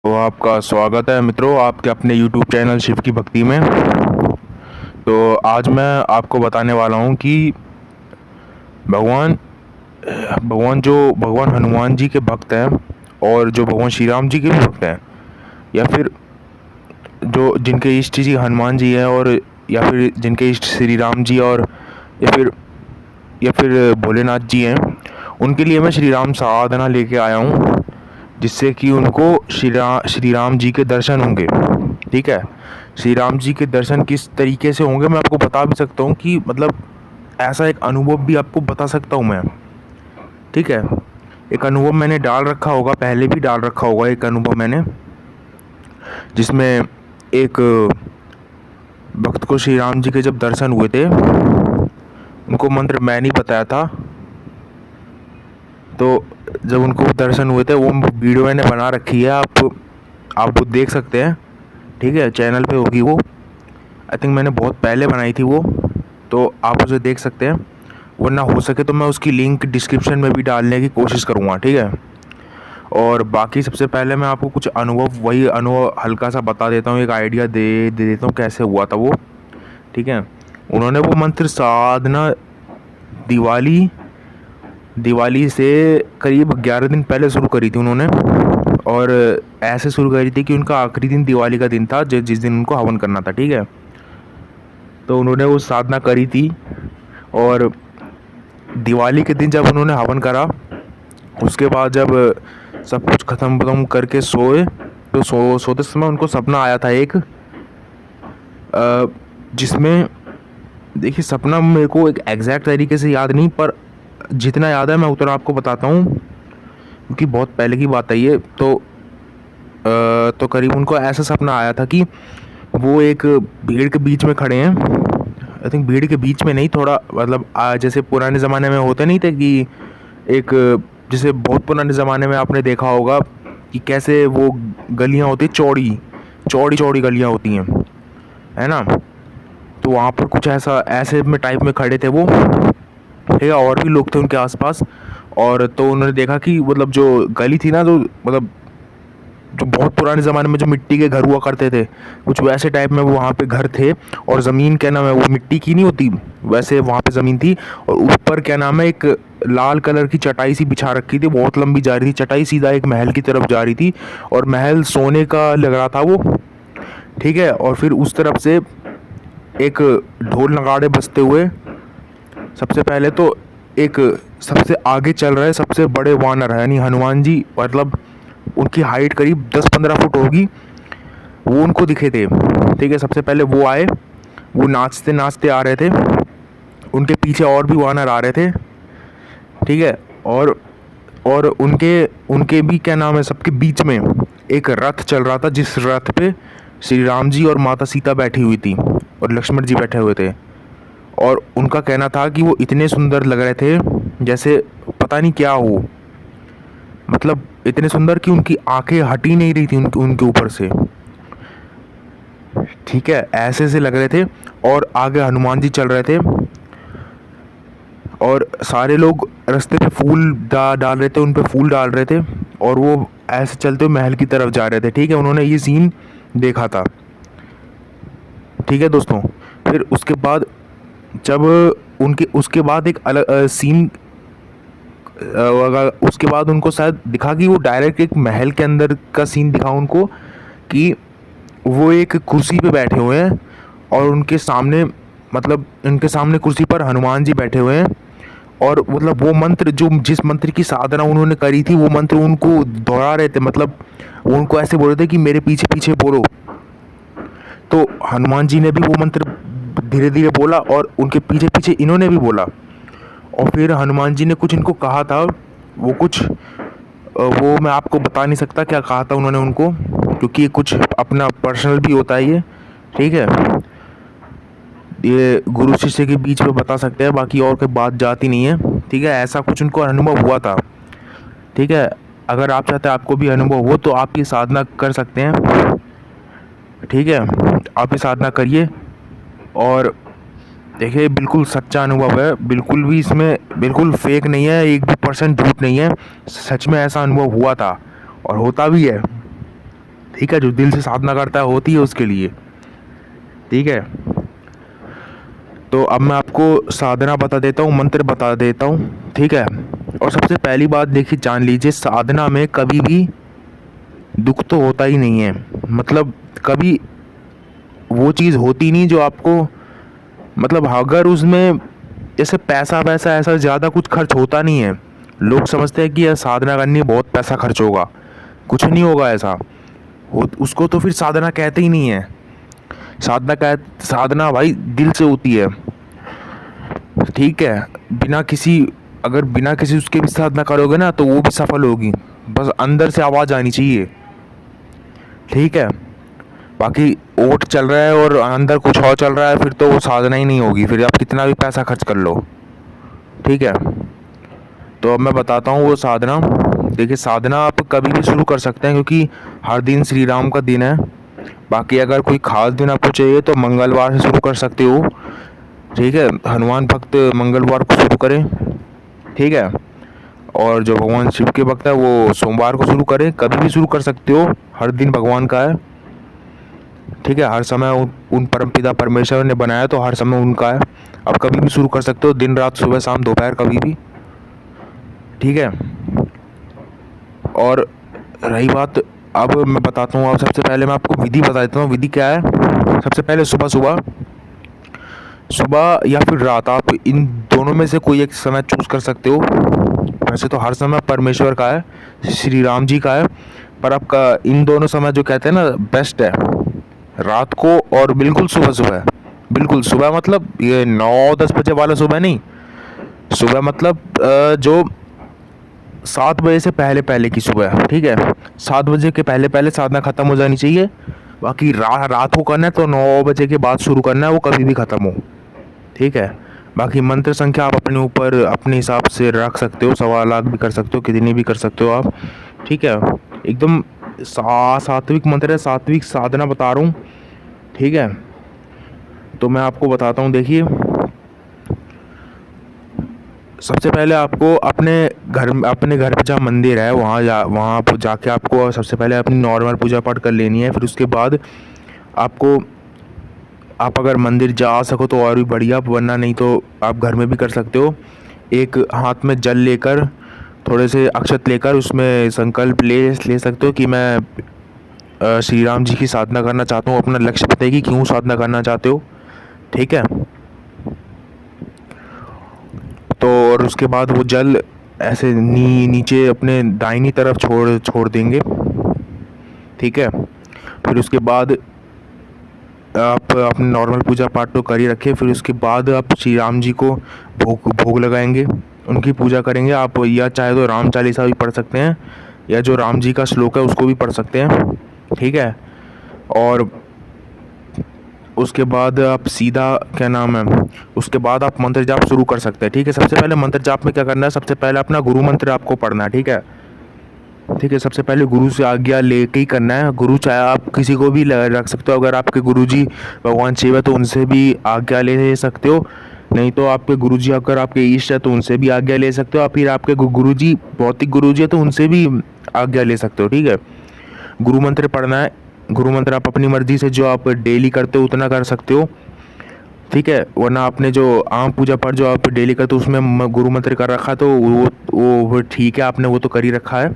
तो आपका स्वागत है मित्रों आपके अपने YouTube चैनल शिव की भक्ति में। तो आज मैं आपको बताने वाला हूँ कि भगवान भगवान हनुमान जी के भक्त हैं और जो भगवान श्री राम जी के भी भक्त हैं, या फिर जो जिनके इष्ट जी हनुमान जी हैं, और या फिर जिनके इष्ट श्री राम जी, और या फिर भोलेनाथ जी हैं, उनके लिए मैं श्री राम साधना लेके आया हूँ, जिससे कि उनको श्री राम जी के दर्शन होंगे। ठीक है, श्री राम जी के दर्शन किस तरीके से होंगे मैं आपको बता भी सकता हूँ कि मतलब ऐसा एक अनुभव भी आपको बता सकता हूँ मैं। ठीक है, एक अनुभव मैंने डाल रखा होगा, पहले भी डाल रखा होगा एक अनुभव मैंने, जिसमें एक भक्त को श्री राम जी के जब दर्शन हुए थे, उनको मंत्र मैं नहीं बताया था, तो जब उनको दर्शन हुए थे वो वीडियो मैंने बना रखी है, आप वो देख सकते हैं। ठीक है, चैनल पे होगी वो, आई थिंक मैंने बहुत पहले बनाई थी वो, तो आप उसे देख सकते हैं, वरना हो सके तो मैं उसकी लिंक डिस्क्रिप्शन में भी डालने की कोशिश करूँगा। ठीक है, और बाकी सबसे पहले मैं आपको कुछ वही अनुभव हल्का सा बता देता हूँ, एक आइडिया दे देता हूँ कैसे हुआ था वो। ठीक है, उन्होंने वो मंत्र साधना दिवाली से करीब 11 दिन पहले शुरू करी थी उन्होंने, और ऐसे शुरू करी थी कि उनका आखिरी दिन दिवाली का दिन था, जिस दिन उनको हवन करना था। ठीक है, तो उन्होंने वो साधना करी थी, और दिवाली के दिन जब उन्होंने हवन करा, उसके बाद जब सब कुछ ख़त्म करके सोए, तो सोते समय उनको सपना आया था एक, जिसमें देखिए सपना मेरे को एक एग्जैक्ट तरीके से याद नहीं, पर जितना याद है मैं उतना आपको बताता हूँ, क्योंकि बहुत पहले की बात है ये। तो करीब उनको ऐसा सपना आया था कि वो एक भीड़ के बीच में खड़े हैं। आई थिंक भीड़ के बीच में नहीं, थोड़ा मतलब जैसे पुराने ज़माने में होते नहीं थे कि एक, जैसे बहुत पुराने ज़माने में आपने देखा होगा कि कैसे वो गलियाँ होती, चौड़ी चौड़ी गलियाँ होती हैं, है ना। तो वहाँ पर कुछ ऐसे में टाइप में खड़े थे वो। ठीक है, और भी लोग थे उनके आसपास, और तो उन्होंने देखा कि मतलब जो गली थी ना, जो मतलब जो बहुत पुराने ज़माने में जो मिट्टी के घर हुआ करते थे, कुछ वैसे टाइप में वो वहाँ पे घर थे, और ज़मीन क्या नाम है, वो मिट्टी की नहीं होती, वैसे वहाँ पे ज़मीन थी, और ऊपर क्या नाम है, एक लाल कलर की चटाई सी बिछा रखी थी, बहुत लंबी जा रही थी चटाई, सीधा एक महल की तरफ जा रही थी, और महल सोने का लग रहा था वो। ठीक है, और फिर उस तरफ से एक ढोल नगाड़े बजते हुए, सबसे पहले तो एक सबसे आगे चल रहे सबसे बड़े वानर है, यानी हनुमान जी, मतलब उनकी हाइट करीब 10-15 फुट होगी, वो उनको दिखे थे। ठीक है, सबसे पहले वो आए, वो नाचते नाचते आ रहे थे, उनके पीछे और भी वानर आ रहे थे। ठीक है, और उनके भी क्या नाम है, सबके बीच में एक रथ चल रहा था, जिस रथ पे श्री राम जी और माता सीता बैठी हुई थी, और लक्ष्मण जी बैठे हुए थे, और उनका कहना था कि वो इतने सुंदर लग रहे थे जैसे पता नहीं क्या हो, मतलब इतने सुंदर कि उनकी आंखें हट ही नहीं रही थी उनके ऊपर से। ठीक है, ऐसे से लग रहे थे, और आगे हनुमान जी चल रहे थे, और सारे लोग रास्ते पे फूल डाल रहे थे, उन पे फूल डाल रहे थे, और वो ऐसे चलते हुए महल की तरफ जा रहे थे। ठीक है, उन्होंने ये सीन देखा था। ठीक है दोस्तों, फिर उसके बाद जब उसके बाद एक अलग सीन, उसके बाद उनको शायद दिखा कि वो डायरेक्ट एक महल के अंदर का सीन दिखा उनको, कि वो एक कुर्सी पे बैठे हुए हैं, और उनके सामने कुर्सी पर हनुमान जी बैठे हुए हैं, और मतलब वो मंत्र, जिस मंत्र की साधना उन्होंने करी थी, वो मंत्र उनको दोहरा रहे थे, मतलब वो उनको ऐसे बोल रहे थे कि मेरे पीछे पीछे बोलो। तो हनुमान जी ने भी वो मंत्र धीरे धीरे बोला, और उनके पीछे पीछे इन्होंने भी बोला, और फिर हनुमान जी ने कुछ इनको कहा था, वो मैं आपको बता नहीं सकता क्या कहा था उन्होंने उनको, क्योंकि ये कुछ अपना पर्सनल भी होता है ये। ठीक है, ये गुरु शिष्य के बीच में बता सकते हैं, बाकी और कोई बात जाती नहीं है। ठीक है, ऐसा कुछ उनको अनुभव हुआ था। ठीक है, अगर आप चाहते हैं आपको भी अनुभव हो, तो आप ये साधना कर सकते हैं। ठीक है, आप ये साधना करिए, और देखिए बिल्कुल सच्चा अनुभव है, बिल्कुल भी इसमें बिल्कुल फेक नहीं है, 1% झूठ नहीं है, सच में ऐसा अनुभव हुआ था और होता भी है। ठीक है, जो दिल से साधना करता है होती है उसके लिए, ठीक है। तो अब मैं आपको साधना बता देता हूँ, मंत्र बता देता हूँ, ठीक है। और सबसे पहली बात देखिए, जान लीजिए साधना में कभी भी दुख तो होता ही नहीं है। मतलब कभी वो चीज़ होती नहीं जो आपको, मतलब अगर उसमें जैसे पैसा वैसा ऐसा ज़्यादा कुछ खर्च होता नहीं है। लोग समझते हैं कि यार साधना करनी है बहुत पैसा खर्च होगा, कुछ नहीं होगा ऐसा। उसको तो फिर साधना कहते ही नहीं है। साधना भाई दिल से होती है, ठीक है। बिना किसी उसके भी साधना करोगे ना तो वो भी सफल होगी, बस अंदर से आवाज़ आनी चाहिए, ठीक है। बाकी ओट चल रहा है और अंदर कुछ और चल रहा है, फिर तो वो साधना ही नहीं होगी, फिर आप कितना भी पैसा खर्च कर लो, ठीक है। तो अब मैं बताता हूँ वो साधना। देखिए साधना आप कभी भी शुरू कर सकते हैं, क्योंकि हर दिन श्री राम का दिन है। बाकी अगर कोई खास दिन आपको चाहिए तो मंगलवार से शुरू कर सकते हो, ठीक है। हनुमान भक्त मंगलवार को शुरू करें, ठीक है। और जो भगवान शिव के भक्त है वो सोमवार को शुरू करें, कभी भी शुरू कर सकते हो, हर दिन भगवान का है, ठीक है। हर समय उन परमपिता परमेश्वर ने बनाया तो हर समय उनका है। आप कभी भी शुरू कर सकते हो, दिन रात सुबह शाम दोपहर कभी भी, ठीक है। और रही बात, अब मैं बताता हूँ, अब सबसे पहले मैं आपको विधि बता देता हूँ। विधि क्या है, सबसे पहले सुबह या फिर रात, आप इन दोनों में से कोई एक समय चूज़ कर सकते हो। वैसे तो हर समय परमेश्वर का है, श्री राम जी का है, पर आपका इन दोनों समय जो कहते हैं ना बेस्ट है रात को और बिल्कुल सुबह। बिल्कुल सुबह मतलब ये 9-10 बजे वाला सुबह नहीं, सुबह मतलब जो 7 बजे से पहले पहले की सुबह, ठीक है। 7 बजे के पहले पहले साधना ख़त्म हो जानी चाहिए। बाकी रात को करना है तो 9 बजे के बाद शुरू करना है, वो कभी भी ख़त्म हो, ठीक है। बाकी मंत्र संख्या आप अपने ऊपर अपने हिसाब से रख सकते हो, 1.25 लाख भी कर सकते हो, कितनी भी कर सकते हो आप, ठीक है। एकदम सात्विक मंत्र है, सात्विक साधना बता रहा हूँ, ठीक है। तो मैं आपको बताता हूँ, देखिए सबसे पहले आपको अपने घर पे जहाँ मंदिर है वहाँ पर जाके आपको सबसे पहले अपनी नॉर्मल पूजा पाठ कर लेनी है। फिर उसके बाद आप अगर मंदिर जा सको तो और भी बढ़िया, वरना नहीं तो आप घर में भी कर सकते हो। एक हाथ में जल लेकर, थोड़े से अक्षत लेकर उसमें संकल्प ले सकते हो कि मैं श्री राम जी की साधना करना चाहता हूँ। अपना लक्ष्य बताइए कि क्यों साधना करना चाहते हो, ठीक है। तो और उसके बाद वो जल ऐसे नीचे अपने दाहिनी तरफ छोड़ देंगे, ठीक है। फिर उसके बाद आप अपने नॉर्मल पूजा पाठ तो कर ही रखे, फिर उसके बाद आप श्री राम जी को भोग लगाएंगे, उनकी पूजा करेंगे। आप या चाहे तो राम चालीसा भी पढ़ सकते हैं, या जो राम जी का श्लोक है उसको भी पढ़ सकते हैं, ठीक है। और उसके बाद आप सीधा क्या नाम है, उसके बाद आप मंत्र जाप शुरू कर सकते हैं, ठीक है। सबसे पहले मंत्र जाप में क्या करना है, सबसे पहले अपना गुरु मंत्र आपको पढ़ना है, ठीक है। सबसे पहले गुरु से आज्ञा लेके ही करना है। गुरु चाहे आप किसी को भी रख सकते हो, अगर आपके गुरुजी भगवान शिव है तो उनसे भी आज्ञा ले सकते हो, नहीं तो आपके गुरुजी अगर आपके इष्ट है तो उनसे भी आज्ञा ले सकते हो, और फिर आपके गुरुजी भौतिक गुरुजी है तो उनसे भी आज्ञा ले सकते हो, ठीक है। गुरु मंत्र पढ़ना है। गुरु मंत्र आप अपनी मर्जी से जो आप डेली करते हो उतना कर सकते हो, ठीक है। वरना आपने जो आम पूजा पाठ जो आप डेली करते हो उसमें गुरु मंत्र कर रखा तो वो ठीक है, आपने वो तो कर ही रखा है,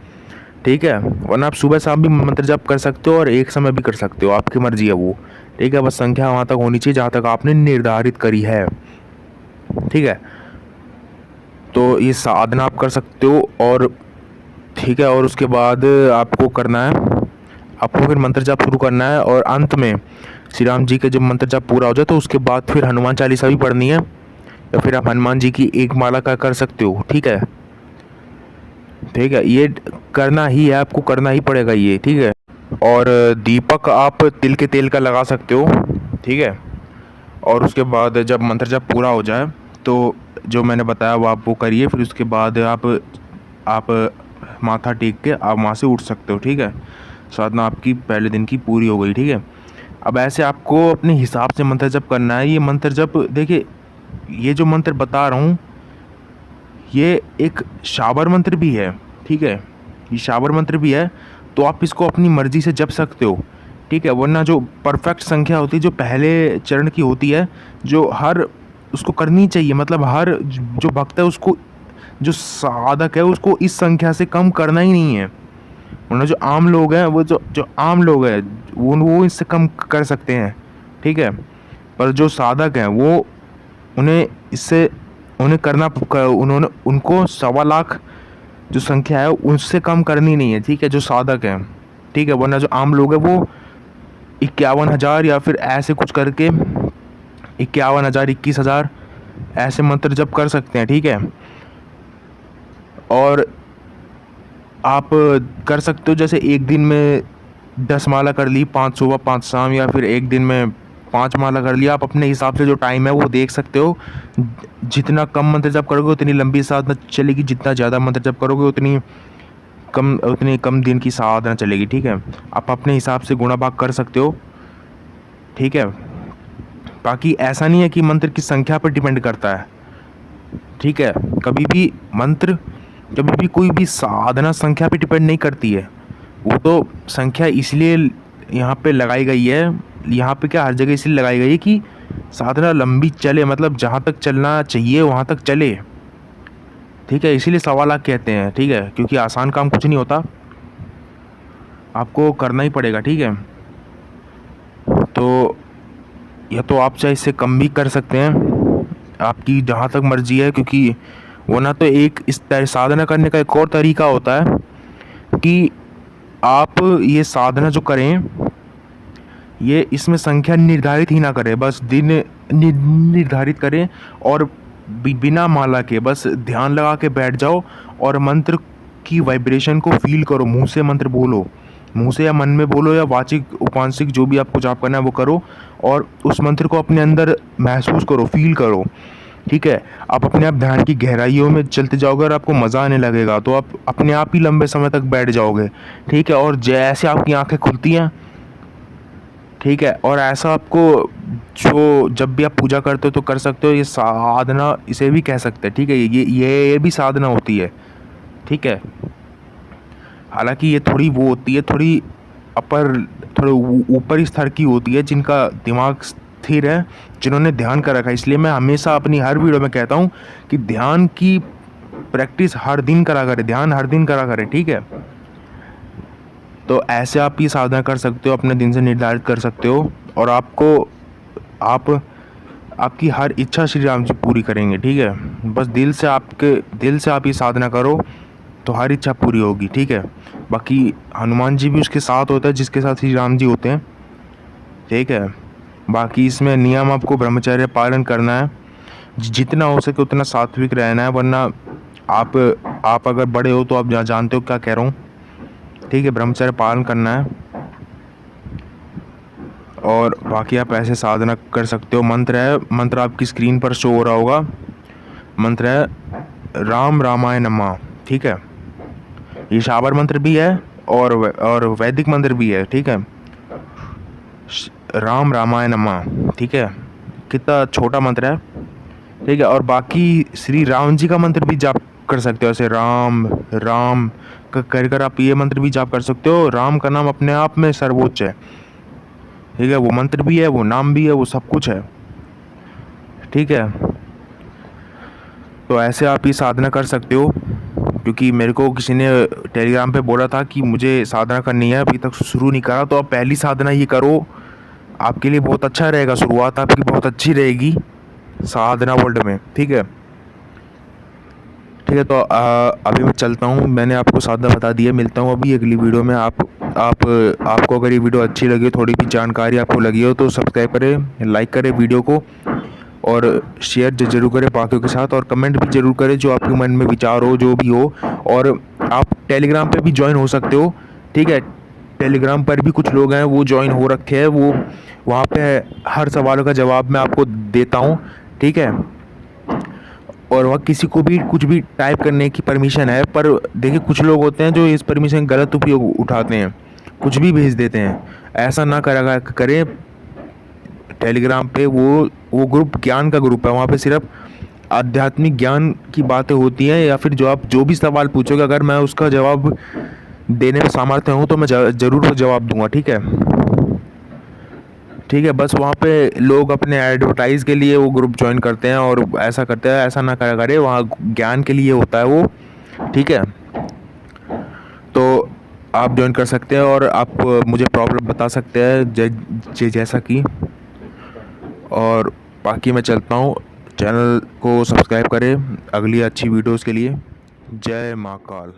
ठीक है। वरना आप सुबह शाम भी मंत्र जाप कर सकते हो और एक समय भी कर सकते हो, आपकी मर्जी है वो, ठीक है। बस संख्या वहाँ तक होनी चाहिए जहाँ तक आपने निर्धारित करी है, ठीक है। तो ये साधना आप कर सकते हो, और ठीक है। और उसके बाद आपको करना है, आपको फिर मंत्र जाप शुरू करना है, और अंत में श्री राम जी के जब मंत्र जाप पूरा हो जाए तो उसके बाद फिर हनुमान चालीसा भी पढ़नी है, या फिर आप हनुमान जी की एक माला का कर सकते हो, ठीक है। ठीक है, ये करना ही है, आपको करना ही पड़ेगा ये, ठीक है। और दीपक आप तिल के तेल का लगा सकते हो, ठीक है। और उसके बाद जब मंत्र जब पूरा हो जाए तो जो मैंने बताया वो आप वो करिए। फिर उसके बाद आप माथा टेक के आप वहाँ से उठ सकते हो, ठीक है। साधना आपकी पहले दिन की पूरी हो गई, ठीक है। अब ऐसे आपको अपने हिसाब से मंत्र जप करना है। ये मंत्र जप देखिए, ये जो मंत्र बता रहा हूँ ये एक शाबर मंत्र भी है, ठीक है। ये शाबर मंत्र भी है, तो आप इसको अपनी मर्ज़ी से जप सकते हो, ठीक है। वरना जो परफेक्ट संख्या होती है, जो पहले चरण की होती है, जो हर उसको करनी चाहिए, मतलब हर जो भक्त है उसको, जो साधक है उसको इस संख्या से कम करना ही नहीं है। वरना जो आम लोग हैं, वो जो आम लोग हैं वो इससे कम कर सकते हैं, ठीक है। पर जो साधक हैं वो उन्हें इससे उन्हें करना उन्होंने उनको 1.25 लाख जो संख्या है उससे कम करनी नहीं है, ठीक है, जो साधक हैं, ठीक है। वरना जो आम लोग हैं वो 51,000 या फिर ऐसे कुछ करके 51,000 21,000 ऐसे मंत्र जप कर सकते हैं, ठीक है। और आप कर सकते हो जैसे एक दिन में 10 माला कर ली, 5 सुबह 5 शाम, या फिर एक दिन में 5 माला कर लिया। आप अपने हिसाब से जो टाइम है वो देख सकते हो। जितना कम मंत्र जप करोगे उतनी लंबी साधना चलेगी, जितना ज़्यादा मंत्र जप करोगे उतनी कम दिन की साधना चलेगी, ठीक है। आप अपने हिसाब से गुणा भाग कर सकते हो, ठीक है। बाकी ऐसा नहीं है कि मंत्र की संख्या पर डिपेंड करता है, ठीक है। कभी भी कोई भी साधना संख्या पे डिपेंड नहीं करती है। वो तो संख्या इसलिए यहाँ पे लगाई गई है, यहाँ पे क्या हर जगह इसलिए लगाई गई है कि साधना लंबी चले, मतलब जहाँ तक चलना चाहिए वहाँ तक चले, ठीक है। इसीलिए 1.25 लाख कहते हैं, ठीक है, क्योंकि आसान काम कुछ नहीं होता, आपको करना ही पड़ेगा, ठीक है। तो या तो आप चाहे इससे कम भी कर सकते हैं, आपकी जहाँ तक मर्जी है, क्योंकि वो ना तो एक इस साधना करने का एक और तरीका होता है कि आप ये साधना जो करें, ये इसमें संख्या निर्धारित ही ना करें, बस दिन निर्धारित करें और बिना माला के बस ध्यान लगा के बैठ जाओ और मंत्र की वाइब्रेशन को फील करो। मुंह से मंत्र बोलो, मुंह से या मन में बोलो, या वाचिक उपांशिक जो भी आपको जाप करना है वो करो, और उस मंत्र को अपने अंदर महसूस करो, फील करो, ठीक है। आप अपने आप ध्यान की गहराइयों में चलते जाओगे और आपको मज़ा आने लगेगा, तो आप अपने आप ही लंबे समय तक बैठ जाओगे, ठीक है। और जैसे आपकी आंखें खुलती हैं, ठीक है, और ऐसा आपको जो जब भी आप पूजा करते हो तो कर सकते हो। ये साधना इसे भी कह सकते हैं, ठीक है। ये भी साधना होती है, ठीक है। हालांकि ये थोड़ी वो होती है, थोड़ी थोड़े ऊपरी स्तर की होती है, जिनका दिमाग स्थिर है, जिन्होंने ध्यान कर रखा है। इसलिए मैं हमेशा अपनी हर वीडियो में कहता हूँ कि ध्यान की प्रैक्टिस हर दिन करा करें, ध्यान हर दिन करा करें, ठीक है। तो ऐसे आप ये साधना कर सकते हो, अपने दिन से निर्धारित कर सकते हो, और आपकी हर इच्छा श्री राम जी पूरी करेंगे, ठीक है। बस दिल से आप ये साधना करो तो हर इच्छा पूरी होगी, ठीक है। बाकी हनुमान जी भी उसके साथ होता है जिसके साथ श्री राम जी होते हैं, ठीक है। बाकी इसमें नियम आपको ब्रह्मचर्य पालन करना है, जितना हो सके उतना सात्विक रहना है, वरना आप अगर बड़े हो तो आप जानते हो क्या कह रहा हूँ, ठीक है। ब्रह्मचर्य पालन करना है, और बाकी आप ऐसे साधना कर सकते हो। मंत्र आपकी स्क्रीन पर शो हो रहा होगा। मंत्र है राम रामाय नमः, ठीक है। ये शाबर मंत्र भी है और वैदिक मंत्र भी है, ठीक है। राम रामाय नमः, ठीक है। कितना छोटा मंत्र है, ठीक है। और बाकी श्री राम जी का मंत्र भी जाप कर सकते हो, ऐसे राम राम कर आप ये मंत्र भी जाप कर सकते हो। राम का नाम अपने आप में सर्वोच्च है, ठीक है। वो मंत्र भी है, वो नाम भी है, वो सब कुछ है, ठीक है। तो ऐसे आप ये साधना कर सकते हो, क्योंकि मेरे को किसी ने टेलीग्राम पे बोला था कि मुझे साधना करनी है, अभी तक शुरू नहीं करा, तो आप पहली साधना ये करो, आपके लिए बहुत अच्छा रहेगा। शुरुआत आपकी बहुत अच्छी रहेगी साधना वर्ल्ड में, ठीक है। ठीक है, तो अभी मैं चलता हूँ, मैंने आपको साधना बता दी है। मिलता हूँ अभी अगली वीडियो में। आपको अगर ये वीडियो अच्छी लगी, थोड़ी भी जानकारी आपको लगी हो, तो सब्सक्राइब करें, लाइक करें वीडियो को, और शेयर जरूर करें बाकियों के साथ, और कमेंट भी ज़रूर करें जो आपके मन में विचार हो, जो भी हो। और आप टेलीग्राम पे भी ज्वाइन हो सकते हो, ठीक है। टेलीग्राम पर भी कुछ लोग हैं वो ज्वाइन हो रखे हैं, वो वहाँ पे हर सवालों का जवाब मैं आपको देता हूँ, ठीक है। और वहाँ किसी को भी कुछ भी टाइप करने की परमिशन है, पर देखिए कुछ लोग होते हैं जो इस परमिशन का गलत उपयोग उठाते हैं, कुछ भी भेज देते हैं। ऐसा ना करें। टेलीग्राम पे वो ग्रुप ज्ञान का ग्रुप है, वहाँ पे सिर्फ आध्यात्मिक ज्ञान की बातें होती हैं, या फिर जो भी सवाल पूछोगे अगर मैं उसका जवाब देने में सामर्थ्य हूँ तो मैं ज़रूर जवाब दूंगा। ठीक है, ठीक है। बस वहाँ पे लोग अपने एडवर्टाइज़ के लिए वो ग्रुप ज्वाइन करते हैं और ऐसा करते हैं, ऐसा ना करा करे, वहाँ ज्ञान के लिए होता है वो। ठीक है, तो आप ज्वाइन कर सकते हैं और आप मुझे प्रॉब्लम बता सकते हैं जैसा कि। और बाकी मैं चलता हूँ, चैनल को सब्सक्राइब करें अगली अच्छी वीडियोस के लिए। जय महाकाल।